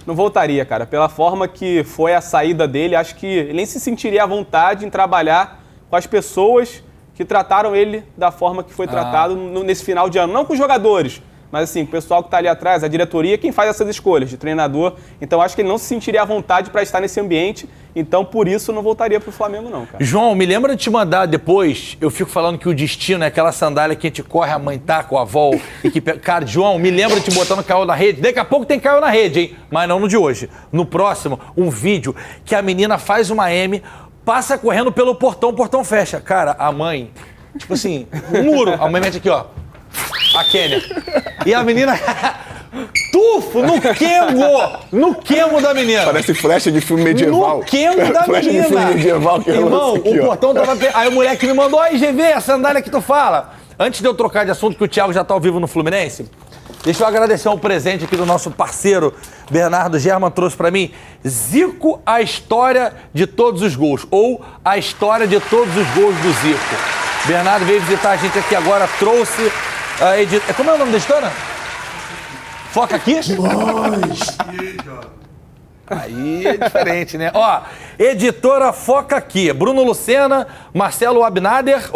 Não voltaria, cara. Pela forma que foi a saída dele, acho que ele nem se sentiria à vontade em trabalhar com as pessoas que trataram ele da forma que foi tratado nesse final de ano. Não com os jogadores, mas assim, o pessoal que está ali atrás, a diretoria, quem faz essas escolhas de treinador. Então acho que ele não se sentiria à vontade para estar nesse ambiente. Então por isso não voltaria pro Flamengo não, cara. João, me lembra de te mandar depois, eu fico falando que o destino é aquela sandália que a gente corre, a mãe tá com a avó. E que, cara, João, me lembra de te botar no Caiu na Rede. Daqui a pouco tem Caiu na Rede, hein? Mas não no de hoje. No próximo, um vídeo que a menina faz uma M, passa correndo pelo portão, o portão fecha. Cara, a mãe, tipo assim, um muro. A mãe mete aqui, ó. A Kênia. E a menina... Tufo no quengo da menina. Parece flecha de filme medieval. No quengo da flecha menina. de filme medieval que Irmão, aqui, o portão tava... Aí o moleque me mandou, aí GV, a sandália que tu fala. Antes de eu trocar de assunto, que o Thiago já tá ao vivo no Fluminense, deixa eu agradecer um presente aqui do nosso parceiro Bernardo German, trouxe pra mim. Zico, a história de todos os gols. Ou a história de todos os gols do Zico. Bernardo veio visitar a gente aqui agora, trouxe... Como é o nome da editora? Foca aqui? Aí é diferente, né? Ó, editora Foca aqui. Bruno Lucena, Marcelo Abnader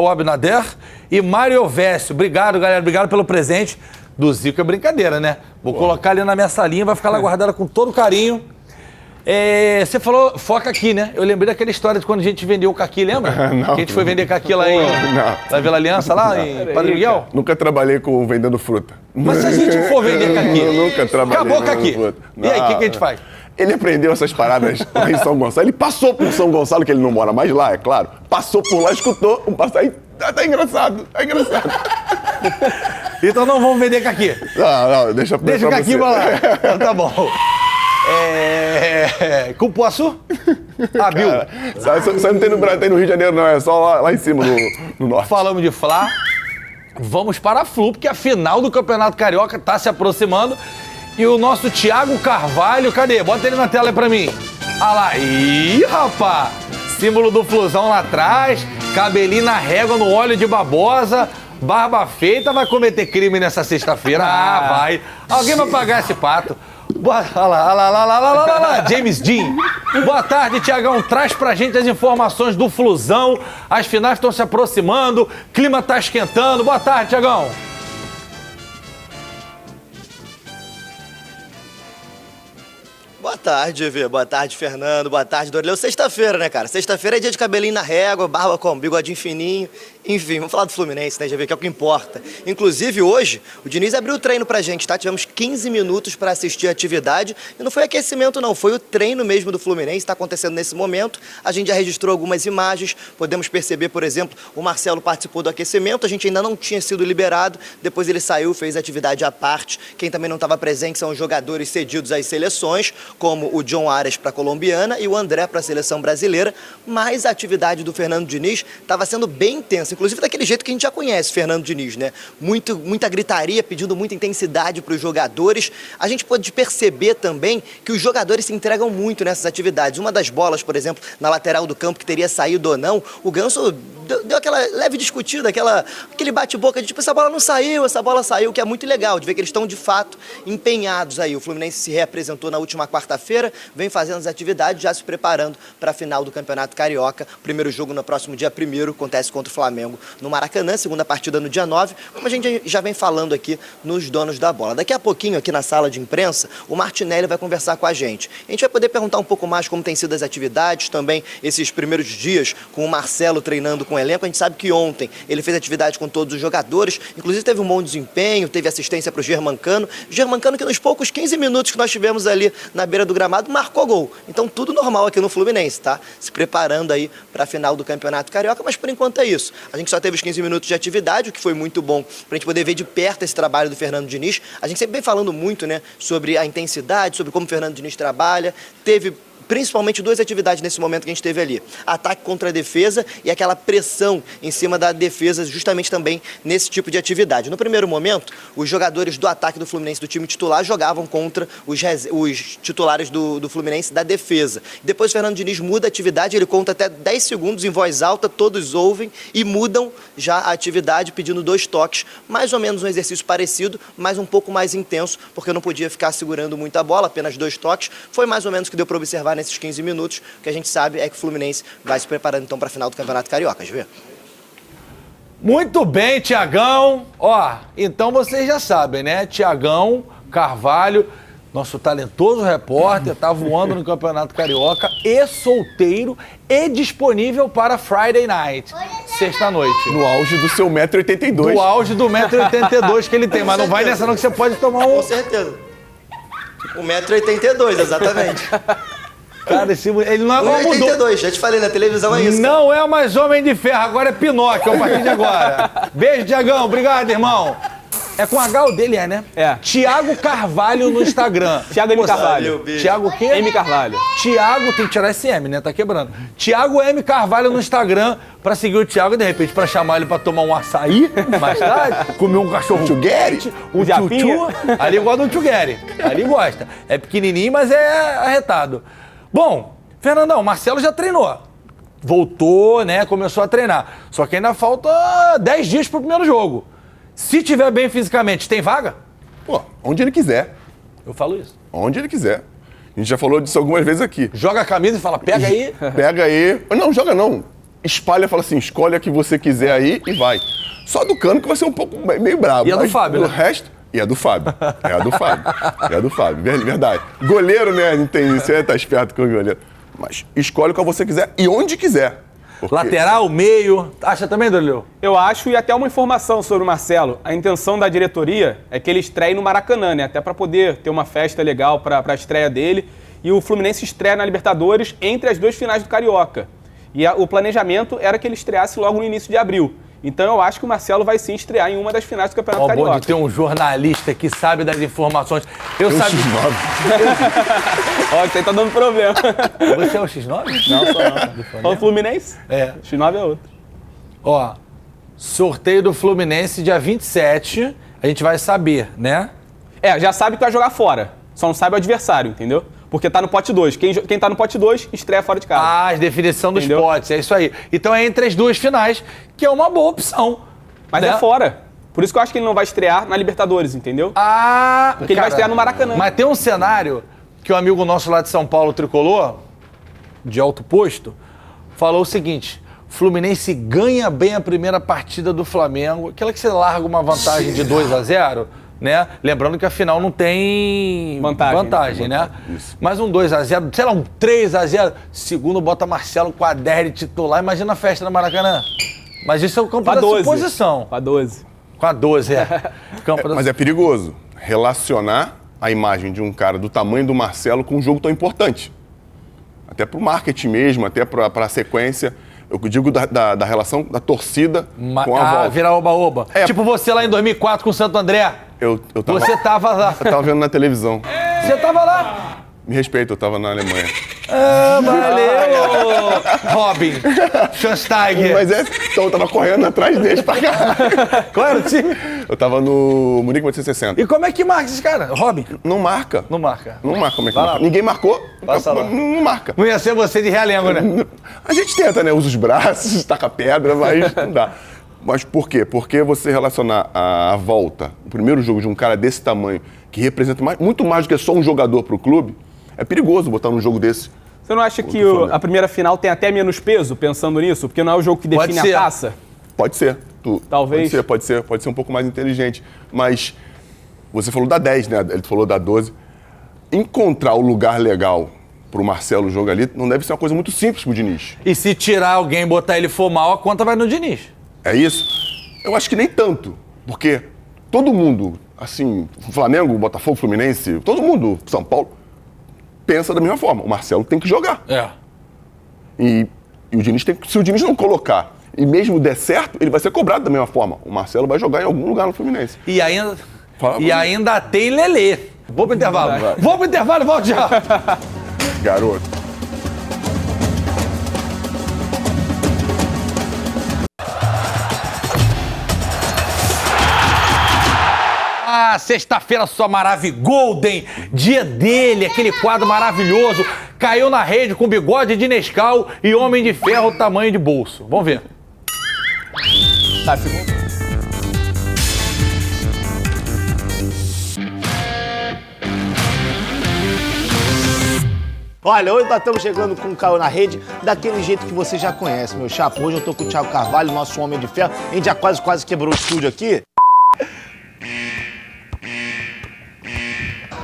e Mário Vécio. Obrigado, galera. Obrigado pelo presente. Do Zico é brincadeira, né? Vou colocar ali na minha salinha, vai ficar lá guardada com todo carinho. Você falou Foca aqui, né? Eu lembrei daquela história de quando a gente vendeu o caqui, lembra? Não. Que a gente foi vender caqui lá na Vila Aliança, lá em Padre Miguel? Nunca trabalhei vendendo fruta. Mas se a gente for vender caqui... Eu nunca trabalhei acabou o vendendo caqui. fruta. E aí, o que a gente faz? Ele aprendeu essas paradas lá em São Gonçalo. Ele passou por São Gonçalo, que ele não mora mais lá, é claro. Passou por lá, escutou um passarinho. Tá engraçado, tá engraçado. Então não vamos vender caqui. Não, deixa o caqui pra lá. Então, tá bom. Cupuaçu? Bill. Só não tem no Brasil, tem no Rio de Janeiro, não. É só lá em cima, no norte. Falamos de Fla. Vamos para a Flu, porque a final do Campeonato Carioca tá se aproximando. E o nosso Thiago Carvalho, cadê? Bota ele na tela aí pra mim. Ah lá. Ih, rapá! Símbolo do Flusão lá atrás, cabelinho na régua no óleo de babosa, barba feita, vai cometer crime nessa sexta-feira. Vai. Alguém vai pagar esse pato. Olha lá, James Dean. Boa tarde, Thiagão. Traz pra gente as informações do Flusão. As finais estão se aproximando, clima tá esquentando. Boa tarde, Thiagão. Boa tarde, GV. Boa tarde, Fernando. Boa tarde, Dorileu. Sexta-feira, né, cara? Sexta-feira é dia de cabelinho na régua, barba com bigodinho fininho. Enfim, vamos falar do Fluminense, né, GV, que é o que importa. Inclusive, hoje, o Diniz abriu o treino pra gente, tá? Tivemos 15 minutos pra assistir a atividade. E não foi aquecimento, não. Foi o treino mesmo do Fluminense. Tá acontecendo nesse momento. A gente já registrou algumas imagens. Podemos perceber, por exemplo, o Marcelo participou do aquecimento. A gente ainda não tinha sido liberado. Depois ele saiu, fez atividade à parte. Quem também não estava presente são os jogadores cedidos às seleções, como como o John Arias para a colombiana e o André para a seleção brasileira, mas a atividade do Fernando Diniz estava sendo bem intensa, inclusive daquele jeito que a gente já conhece Fernando Diniz, né? Muita gritaria, pedindo muita intensidade para os jogadores. A gente pode perceber também que os jogadores se entregam muito nessas atividades. Uma das bolas, por exemplo, na lateral do campo, que teria saído ou não, o Ganso deu aquela leve discutida, aquele bate-boca de tipo, essa bola não saiu, essa bola saiu, que é muito legal, de ver que eles estão de fato empenhados aí. O Fluminense se reapresentou na última quarta-feira, vem fazendo as atividades, já se preparando para a final do Campeonato Carioca. Primeiro jogo no próximo dia 1º, acontece contra o Flamengo no Maracanã, segunda partida no dia 9, como a gente já vem falando aqui nos donos da bola. Daqui a pouquinho, aqui na sala de imprensa, o Martinelli vai conversar com a gente. A gente vai poder perguntar um pouco mais como tem sido as atividades, também esses primeiros dias com o Marcelo treinando com o elenco. A gente sabe que ontem ele fez atividade com todos os jogadores, inclusive teve um bom desempenho, teve assistência para o Germancano. Germancano que nos poucos 15 minutos que nós tivemos ali na beira do gramado marcou gol. Então tudo normal aqui no Fluminense, tá? Se preparando aí para a final do Campeonato Carioca, mas por enquanto é isso. A gente só teve os 15 minutos de atividade, o que foi muito bom para a gente poder ver de perto esse trabalho do Fernando Diniz. A gente sempre vem falando muito, né, sobre a intensidade, sobre como o Fernando Diniz trabalha. Teve principalmente duas atividades nesse momento que a gente teve ali. Ataque contra a defesa e aquela pressão em cima da defesa, justamente também nesse tipo de atividade. No primeiro momento, os jogadores do ataque do Fluminense, do time titular, jogavam contra os titulares do Fluminense da defesa. Depois o Fernando Diniz muda a atividade, ele conta até 10 segundos em voz alta, todos ouvem e mudam já a atividade, pedindo 2 toques. Mais ou menos um exercício parecido, mas um pouco mais intenso, porque eu não podia ficar segurando muito a bola, apenas 2 toques. Foi mais ou menos o que deu para observar nesses 15 minutos. O que a gente sabe é que o Fluminense vai se preparando então para a final do Campeonato Carioca, vê? Muito bem, Tiagão. Ó, então vocês já sabem, né? Tiagão Carvalho, nosso talentoso repórter, tá voando no Campeonato Carioca e solteiro e disponível para Friday Night, sexta-noite. No auge do seu 1,82 m. Do auge do 1,82 m que ele tem, mas não vai nessa não que você pode tomar um... Com certeza. 1,82 m, exatamente. Cara, ele não é 1,82 m, já te falei, na televisão é isso. Não é mais Homem de Ferro, agora é Pinóquio a partir de agora. Beijo, Tiagão. Obrigado, irmão. É com H o dele, né? É. Tiago Carvalho no Instagram. Tiago M. Carvalho. Tiago o quê? M. Carvalho. Tiago, tem que tirar esse M, né? Tá quebrando. Tiago M. Carvalho no Instagram, pra seguir o Tiago e de repente pra chamar ele pra tomar um açaí mais tarde, comer um cachorro quente, um tchutchu. Ali gosta do tchugueri. Ali gosta. É pequenininho, mas é arretado. Bom, Fernandão, Marcelo já treinou. Voltou, né? Começou a treinar. Só que ainda falta 10 dias pro primeiro jogo. Se tiver bem fisicamente, tem vaga? Pô, onde ele quiser. Eu falo isso. Onde ele quiser. A gente já falou disso algumas vezes aqui. Joga a camisa e fala, pega aí. Pega aí. Não, joga não. Espalha, fala assim, escolhe a que você quiser aí e vai. Só do Cano que vai ser um pouco meio brabo. E a do Fábio, né? O resto... E a do Fábio. É a do Fábio. É a do Fábio. Verdade. Goleiro, né? A gente tem isso. Você tá esperto com o goleiro. Mas escolhe o que você quiser e onde quiser. Porque... Lateral, meio. Acha também, Dorleu? Eu acho, e até uma informação sobre o Marcelo. A intenção da diretoria é que ele estreie no Maracanã, né? Até para poder ter uma festa legal para a estreia dele. E o Fluminense estreia na Libertadores entre as 2 finais do Carioca. E o planejamento era que ele estreasse logo no início de abril. Então eu acho que o Marcelo vai sim estrear em uma das finais do Campeonato Carioca. Bom de ter um jornalista que sabe das informações. Eu X9. Ó, isso aí tá dando problema. Você é o X9? Não, só não. Fala Fluminense? É. X9 é outro. Ó, sorteio do Fluminense dia 27, a gente vai saber, né? É, já sabe que vai jogar fora. Só não sabe o adversário, entendeu? Porque tá no pote 2. Quem tá no pote 2, estreia fora de casa. Ah, a definição dos potes, é isso aí. Então é entre as 2 finais, que é uma boa opção. Mas né? é fora. Por isso que eu acho que ele não vai estrear na Libertadores, entendeu? Ah, porque ele vai estrear no Maracanã. Mas tem um cenário que um amigo nosso lá de São Paulo, tricolor, de alto posto, falou o seguinte: Fluminense ganha bem a primeira partida do Flamengo, aquela que você larga uma vantagem de 2-0, né? Lembrando que a final não tem vantagem, né? Isso. Mas um 2-0, sei lá, um 3-0, segundo bota Marcelo com a 10 de titular, imagina a festa no Maracanã. Mas isso é o campo da suposição. Com a 12. Com a 12, é. Mas é perigoso relacionar a imagem de um cara do tamanho do Marcelo com um jogo tão importante. Até pro marketing mesmo, até pra sequência. Eu digo da relação da torcida com a volta. Virar oba-oba. É. Tipo você lá em 2004 com o Santo André. Eu tava, Você tava lá. Eu tava vendo na televisão. Você tava lá. Me respeita, eu tava na Alemanha. Ah, valeu, Robin. Schonsteiger. Mas então eu tava correndo atrás deles pra cá. Qual era o time? Eu tava no Munique 1860. E como é que marca esse cara? Robin? Não marca. Não marca. Não marca, como é que Vai lá. marca? Ninguém marcou, Passa lá. não marca. Não ia ser você de realengo, né? A gente tenta, né? Usa os braços, taca pedra, mas não dá. Mas por quê? Porque você relacionar a volta, o primeiro jogo de um cara desse tamanho, que representa muito mais do que só um jogador pro clube, é perigoso botar num jogo desse. Você não acha que a primeira final tem até menos peso, pensando nisso? Porque não é o jogo que Pode define ser. a taça? Pode ser. Talvez. Pode ser um pouco mais inteligente. Mas você falou da 10, né? Ele falou da 12. Encontrar o lugar legal pro Marcelo jogar ali não deve ser uma coisa muito simples pro Diniz. E se tirar alguém e botar ele for mal, a conta vai no Diniz. É isso? Eu acho que nem tanto. Porque todo mundo, assim, Flamengo, Botafogo, Fluminense, todo mundo, São Paulo, pensa da mesma forma. O Marcelo tem que jogar. É. E o Diniz tem que, se o Diniz não colocar e mesmo der certo, ele vai ser cobrado da mesma forma. O Marcelo vai jogar em algum lugar no Fluminense. E ainda, Fala, ainda tem Lelê. Vou pro intervalo. Vou pro intervalo e volto já. Garoto. Ah, sexta-feira só maravilhosa, Golden, dia dele, aquele quadro maravilhoso, caiu na rede com bigode de Nescau e Homem de Ferro tamanho de bolso. Vamos ver. Tá, segundo. Olha, hoje nós estamos chegando com o Caiu na Rede, daquele jeito que você já conhece, meu chapa. Hoje eu tô com o Thiago Carvalho, nosso Homem de Ferro. A gente já quase quebrou o estúdio aqui.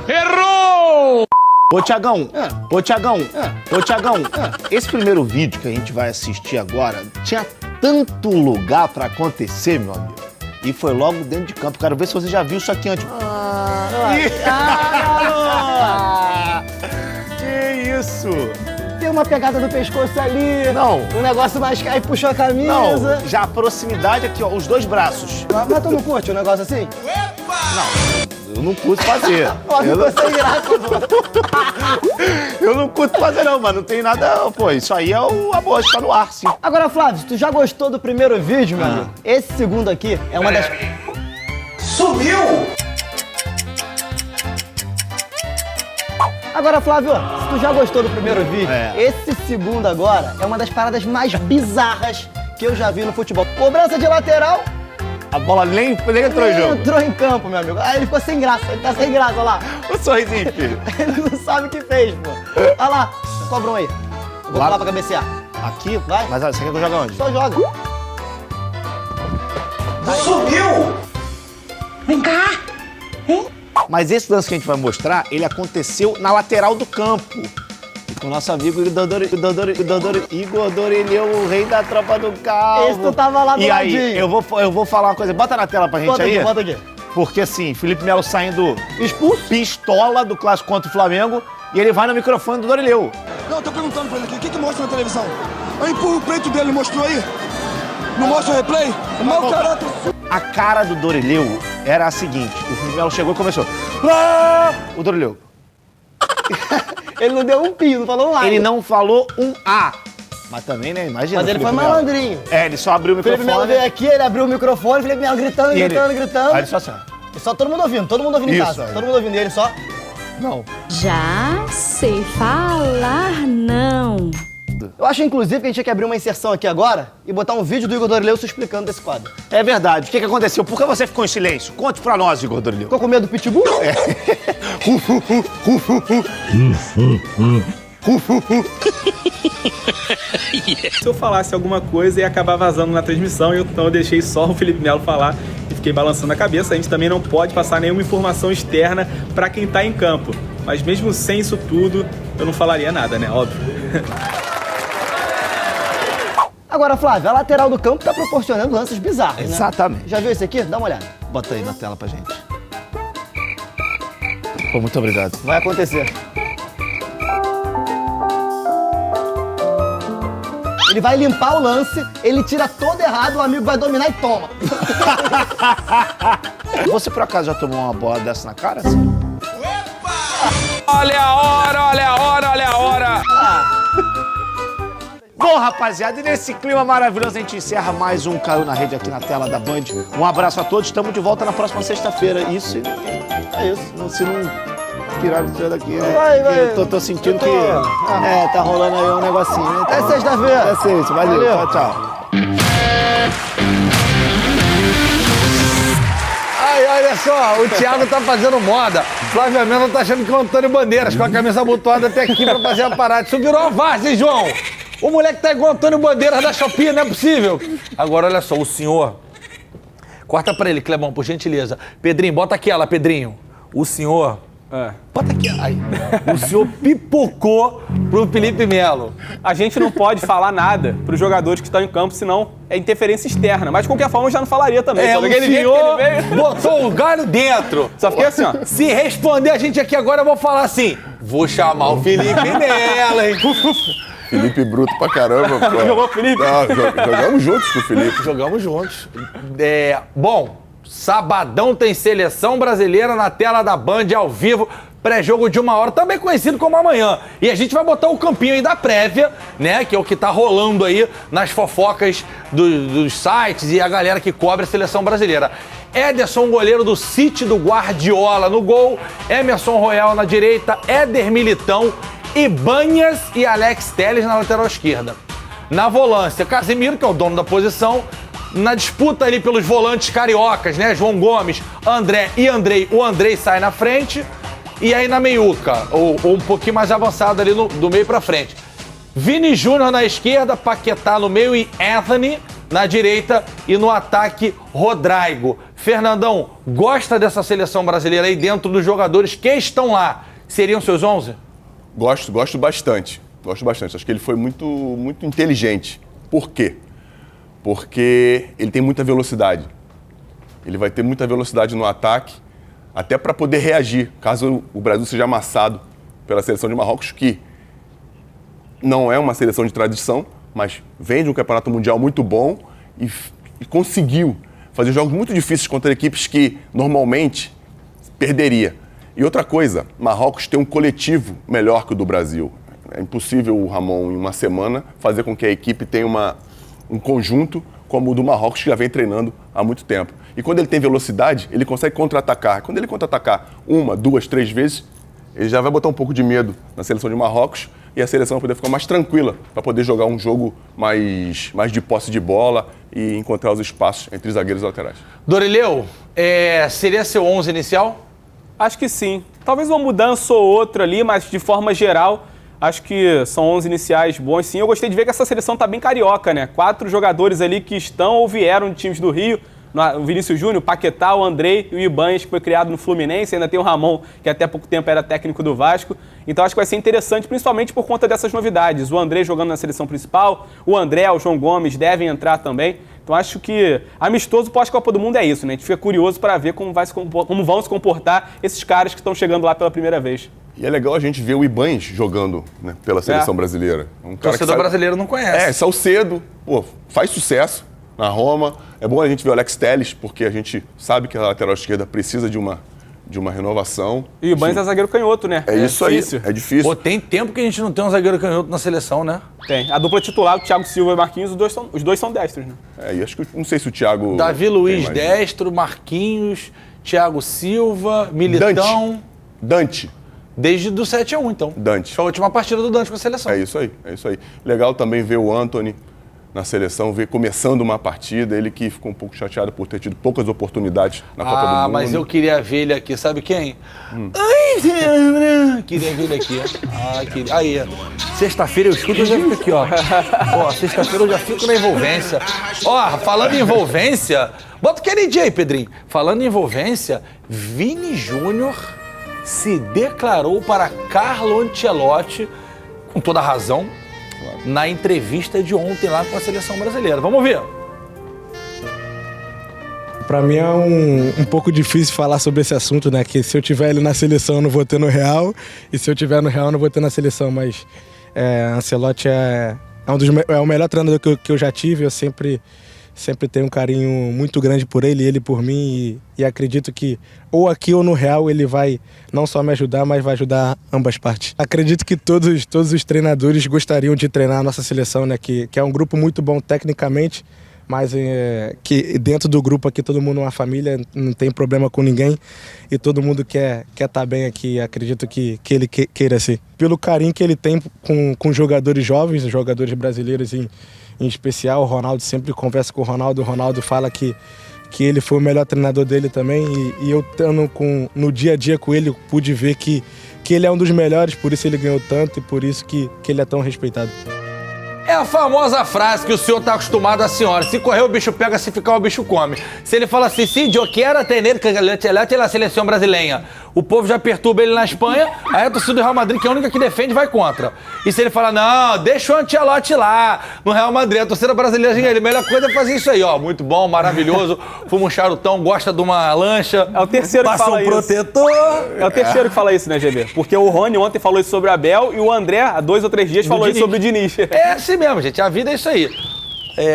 Errou! Ô, Thiagão, ô, Thiagão, esse primeiro vídeo que a gente vai assistir agora tinha tanto lugar pra acontecer, meu amigo. E foi logo dentro de campo. Quero ver se você já viu isso aqui antes. Que isso? Tem uma pegada no pescoço ali. Não. Um negócio mais... Aí puxou a camisa. Não, já a proximidade aqui, ó, os dois braços. Mas tu não curte um negócio assim? Eu não curto fazer. Ó, ficou sem graça, Eu não curto fazer não, mas não tem nada... Pô, isso aí é a boa, está no ar, sim. Agora, Flávio, se tu já gostou do primeiro vídeo, meu amigo, esse segundo aqui é uma das... Sumiu! Agora, Flávio, se tu já gostou do primeiro vídeo, esse segundo agora é uma das paradas mais bizarras que eu já vi no futebol. Cobrança de lateral, A bola nem entrou em jogo. entrou em campo, meu amigo. Aí ele ficou sem graça, ele tá sem graça, olha lá. O sorrisinho, filho. Ele não sabe o que fez, pô. Olha lá, cobra um aí. Eu vou Lá- falar pra cabecear. Aqui? Vai. Mas olha, você quer que eu jogue onde? Só joga. Sumiu! Mas esse lance que a gente vai mostrar, ele aconteceu na lateral do campo. Com o nosso amigo Igor Dorelheu, o rei da tropa do calvo. Esse tu tava lá do E aí, ladinho. eu vou falar uma coisa. Bota na tela pra gente Bota aí. aqui, bota aqui. Porque assim, Felipe Melo saindo expulso, pistola do clássico contra o Flamengo, e ele vai no microfone do Dorelheu. Não, eu tô perguntando pra ele aqui, o que mostra na televisão? Eu empurro o peito dele, mostrou aí? Não mostra o replay? Mau caráter. A cara do Dorelheu era a seguinte: o Felipe Melo chegou e começou. "Ah!" O Dorelheu. Ele não deu um pio, não falou um A. Ele não falou um A. Mas também, né? Imagina. Mas ele Felipe foi Melo. malandrinho. É, ele só abriu o O Felipe microfone. Melo veio aqui, ele abriu o microfone, o Felipe Melo gritando, E ele- gritando. Aí ele só assim. E só todo mundo ouvindo em Isso casa. aí. Todo mundo ouvindo, e ele só... Não. Já sei falar não. Eu acho, inclusive, que a gente tinha que abrir uma inserção aqui agora e botar um vídeo do Igor Doreleu se explicando desse quadro. É verdade. O que aconteceu? Por que você ficou em silêncio? Conte pra nós, Igor Doreleu. Ficou com medo do pitbull? Se eu falasse alguma coisa, ia acabar vazando na transmissão, então eu deixei só o Felipe Melo falar e fiquei balançando a cabeça. A gente também não pode passar nenhuma informação externa pra quem tá em campo. Mas mesmo sem isso tudo, eu não falaria nada, né? Óbvio. Agora, Flávio, a lateral do campo tá proporcionando lances bizarros, né? Exatamente. Já viu esse aqui? Dá uma olhada. Bota aí na tela pra gente. Pô, muito obrigado. Vai acontecer. Ele vai limpar o lance, ele tira todo errado, o amigo vai dominar e toma. Você por acaso já tomou uma bola dessa na cara? Assim? Olha a hora, olha a hora, olha a hora. Bom, rapaziada, e nesse clima maravilhoso a gente encerra mais um Caiu na Rede aqui na tela da Band. Um abraço a todos, estamos de volta na próxima sexta-feira. Isso é isso. Se não tirar isso daqui, eu tô sentindo que tá rolando aí um negocinho. Né? Até sexta-feira. Até sexta, valeu. Tchau. Ai, olha só, o Thiago tá fazendo moda. Flávio Melo tá achando que é o Antônio Bandeiras, com a camisa abotoada até aqui pra fazer a parada. Isso virou uma várzea, João. O moleque tá igual o Antônio Bandeiras da Shopee, não é possível. Agora, olha só, o senhor... Corta pra ele, Clebão, por gentileza. Pedrinho, bota aquela, Pedrinho. O senhor... Bota aqui. Aí. O senhor pipocou pro Felipe Melo. A gente não pode falar nada pros jogadores que estão em campo, senão é interferência externa. Mas, de qualquer forma, eu já não falaria também. O senhor botou o galho dentro. Só fiquei assim, ó. Se responder a gente aqui agora, eu vou falar assim, vou chamar o Felipe Melo, hein? Felipe bruto pra caramba, pô. Jogou o Felipe? Jogamos juntos com o Felipe. Jogamos juntos. Bom, sabadão tem seleção brasileira na tela da Band ao vivo. Pré-jogo de 1 hora, também conhecido como amanhã. E a gente vai botar o campinho aí da prévia, né? Que é o que tá rolando aí nas fofocas dos sites e a galera que cobre a seleção brasileira. Ederson, goleiro do City do Guardiola no gol. Emerson Royal na direita. Éder Militão. Ibanhas e Alex Telles na lateral esquerda. Na volância, Casemiro, que é o dono da posição. Na disputa ali pelos volantes cariocas, né? João Gomes, André e Andrei. O Andrei sai na frente. E aí na meiuca, ou um pouquinho mais avançado ali do meio pra frente. Vini Júnior na esquerda, Paquetá no meio e Anthony na direita. E no ataque, Rodrigo. Fernandão, gosta dessa seleção brasileira aí dentro dos jogadores que estão lá? Seriam seus 11? Gosto bastante. Acho que ele foi muito inteligente. Por quê? Porque ele tem muita velocidade. Ele vai ter muita velocidade no ataque, até para poder reagir, caso o Brasil seja amassado pela seleção de Marrocos, que não é uma seleção de tradição, mas vem de um campeonato mundial muito bom e conseguiu fazer jogos muito difíceis contra equipes que normalmente perderia. E outra coisa, Marrocos tem um coletivo melhor que o do Brasil. É impossível o Ramon, em uma semana, fazer com que a equipe tenha um conjunto como o do Marrocos, que já vem treinando há muito tempo. E quando ele tem velocidade, ele consegue contra-atacar. Quando ele contra-atacar 1, 2, 3 vezes, ele já vai botar um pouco de medo na seleção de Marrocos e a seleção vai poder ficar mais tranquila para poder jogar um jogo mais de posse de bola e encontrar os espaços entre zagueiros e laterais. Dorileu, seria seu 11 inicial? Acho que sim. Talvez uma mudança ou outra ali, mas de forma geral, acho que são 11 iniciais bons, sim. Eu gostei de ver que essa seleção tá bem carioca, né? 4 jogadores ali que estão ou vieram de times do Rio. O Vinícius Júnior, o Paquetá, o Andrei e o Ibanhas, que foi criado no Fluminense. Ainda tem o Ramon, que até pouco tempo era técnico do Vasco. Então acho que vai ser interessante, principalmente por conta dessas novidades. O Andrei jogando na seleção principal, o André, o João Gomes devem entrar também. Então acho que amistoso pós-Copa do Mundo é isso, né? A gente fica curioso para ver como vão se comportar esses caras que estão chegando lá pela primeira vez. E é legal a gente ver o Ibanhas jogando, né, pela seleção brasileira. O torcedor brasileiro não conhece. Salcedo, faz sucesso na Roma. É bom a gente ver o Alex Telles, porque a gente sabe que a lateral esquerda precisa de uma renovação. E o Ibanhas é zagueiro canhoto, né? É isso difícil. Aí, é difícil. Pô, tem tempo que a gente não tem um zagueiro canhoto na seleção, né? Tem. A dupla titular, o Thiago Silva e o Marquinhos, os dois são destros, né? E acho que não sei se o Thiago... Davi Luiz destro, Marquinhos, Thiago Silva, Militão... Dante. Desde do 7-1, então. Dante. Foi a última partida do Dante com a seleção. É isso aí. Legal também ver o Anthony na seleção, ver começando uma partida, ele que ficou um pouco chateado por ter tido poucas oportunidades na Copa do Mundo. Mas eu queria ver ele aqui, sabe quem? Queria ver ele aqui. Aí, sexta-feira eu escuto, eu já fico aqui, ó. Sexta-feira eu já fico na envolvência. Falando em envolvência, bota o Kennedy aí, Pedrinho. Falando em envolvência, Vini Júnior se declarou para Carlo Ancelotti, com toda a razão, na entrevista de ontem lá com a seleção brasileira. Vamos ver. Pra mim é um pouco difícil falar sobre esse assunto, né? Que se eu tiver ele na seleção eu não vou ter no Real, e se eu tiver no Real eu não vou ter na seleção, mas Ancelotti é o melhor treinador que eu já tive, eu sempre sempre tenho um carinho muito grande por ele e ele por mim. E acredito que ou aqui ou no Real ele vai não só me ajudar, mas vai ajudar ambas partes. Acredito que todos os treinadores gostariam de treinar a nossa seleção, né? Que é um grupo muito bom tecnicamente, mas que dentro do grupo aqui todo mundo é uma família, não tem problema com ninguém e todo mundo quer estar bem aqui. Acredito que ele queira assim. Pelo carinho que ele tem com jogadores jovens, jogadores brasileiros em especial, o Ronaldo sempre conversa com o Ronaldo fala que ele foi o melhor treinador dele também e eu estando no dia a dia com ele, eu pude ver que ele é um dos melhores, por isso ele ganhou tanto e por isso que ele é tão respeitado. É a famosa frase que o senhor tá acostumado a senhora. Se correr o bicho pega, se ficar o bicho come. Se ele fala assim, sim, eu quero tener que a seleção brasileira. O povo já perturba ele na Espanha, aí a torcida do Real Madrid, que é a única que defende, vai contra. E se ele fala, não, deixa o Ancelotti lá, no Real Madrid, a torcida brasileira, ele, a melhor coisa é fazer isso aí, ó, muito bom, maravilhoso, fuma um charutão, gosta de uma lancha, é o terceiro que fala passa um protetor. É o terceiro que fala isso, né, GB? Porque o Rony ontem falou isso sobre o Abel e o André, há 2 ou 3 dias, falou isso sobre o Diniz. É assim mesmo, gente, a vida é isso aí.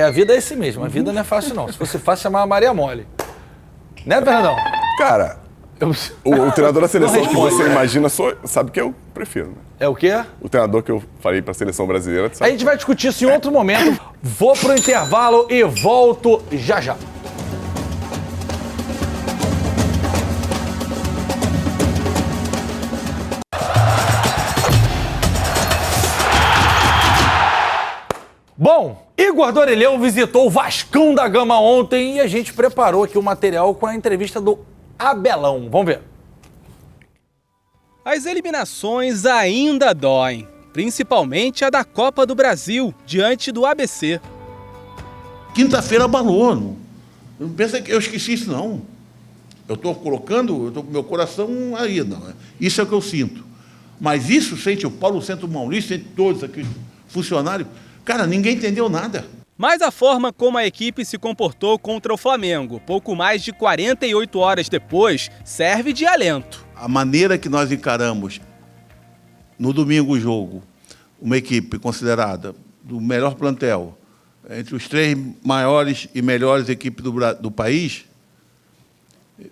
A vida é assim mesmo, a vida não é fácil não. Se fosse fácil, chamava Maria Mole. Né, Fernandão? Cara, o treinador da seleção que você imagina, sabe que eu prefiro, né? É o quê? O treinador que eu falei pra seleção brasileira. A gente vai discutir isso em outro momento. Vou pro intervalo e volto já já. Bom, Igor Dorilhão visitou o Vascão da Gama ontem e a gente preparou aqui o material com a entrevista do Abelão. Vamos ver. As eliminações ainda doem, principalmente a da Copa do Brasil, diante do ABC. Quinta-feira abalou, não pensa que eu esqueci isso, não. Eu estou colocando, com meu coração aí, não. Isso é o que eu sinto. Mas isso sente o Paulo Centro Maurício, sente todos aqui, funcionários. Cara, ninguém entendeu nada. Mas a forma como a equipe se comportou contra o Flamengo, pouco mais de 48 horas depois, serve de alento. A maneira que nós encaramos no domingo o jogo, uma equipe considerada do melhor plantel, entre os 3 maiores e melhores equipes do país,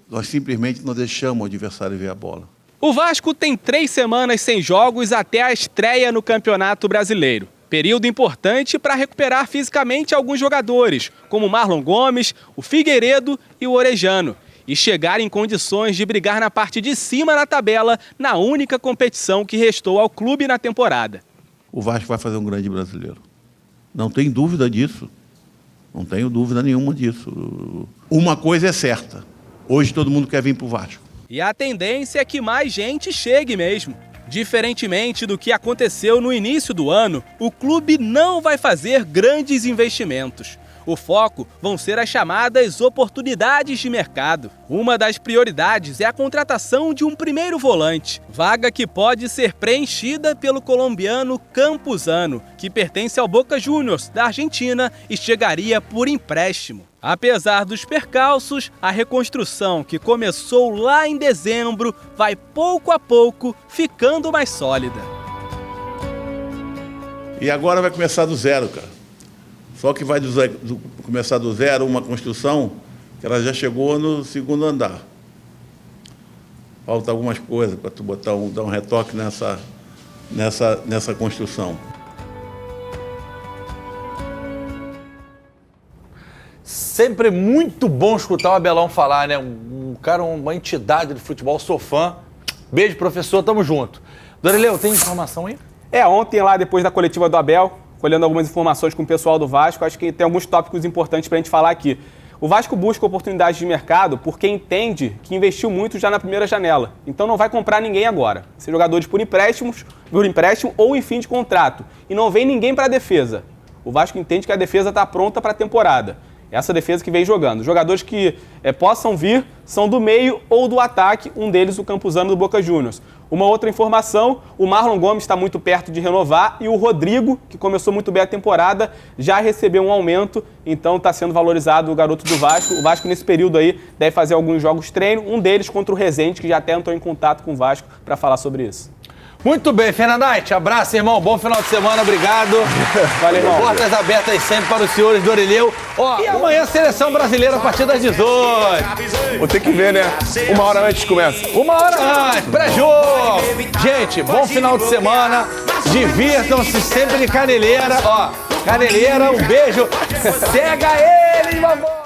nós simplesmente não deixamos o adversário ver a bola. O Vasco tem 3 semanas sem jogos até a estreia no Campeonato Brasileiro. Período importante para recuperar fisicamente alguns jogadores, como Marlon Gomes, o Figueiredo e o Orejano, e chegar em condições de brigar na parte de cima da tabela na única competição que restou ao clube na temporada. O Vasco vai fazer um grande brasileiro. Não tem dúvida disso. Não tenho dúvida nenhuma disso. Uma coisa é certa. Hoje todo mundo quer vir para o Vasco. E a tendência é que mais gente chegue mesmo. Diferentemente do que aconteceu no início do ano, o clube não vai fazer grandes investimentos. O foco vão ser as chamadas oportunidades de mercado. Uma das prioridades é a contratação de um primeiro volante, vaga que pode ser preenchida pelo colombiano Campuzano, que pertence ao Boca Juniors, da Argentina, e chegaria por empréstimo. Apesar dos percalços, a reconstrução que começou lá em dezembro vai pouco a pouco ficando mais sólida. E agora vai começar do zero, cara. Só que vai começar do zero uma construção que ela já chegou no 2º andar. Falta algumas coisas para tu dar um retoque nessa construção. Sempre muito bom escutar o Abelão falar, né? Um cara, uma entidade do futebol, sou fã. Beijo, professor, tamo junto. Dorileu, tem informação aí? Ontem lá, depois da coletiva do Abel, colhendo algumas informações com o pessoal do Vasco, acho que tem alguns tópicos importantes pra gente falar aqui. O Vasco busca oportunidades de mercado porque entende que investiu muito já na primeira janela. Então não vai comprar ninguém agora. Ser jogadores por empréstimo ou em fim de contrato. E não vem ninguém para a defesa. O Vasco entende que a defesa está pronta para a temporada. Essa defesa que vem jogando. Jogadores que possam vir são do meio ou do ataque, um deles o Campuzano do Boca Juniors. Uma outra informação, o Marlon Gomes está muito perto de renovar e o Rodrigo, que começou muito bem a temporada, já recebeu um aumento, então está sendo valorizado o garoto do Vasco. O Vasco nesse período aí deve fazer alguns jogos treino, um deles contra o Resende, que já até entrou em contato com o Vasco para falar sobre isso. Muito bem, Fernandete, abraço, irmão. Bom final de semana, obrigado. Valeu, irmão. Portas abertas sempre para os senhores do Orelheu. Ó, e amanhã, seleção brasileira a partir das 18. Vou ter que ver, né? 1 hora antes começa. 1 hora antes, pré-jogo. Gente, bom final de semana. Divirtam-se sempre de Caneleira. Ó, Caneleira, um beijo. Cega ele, vamos!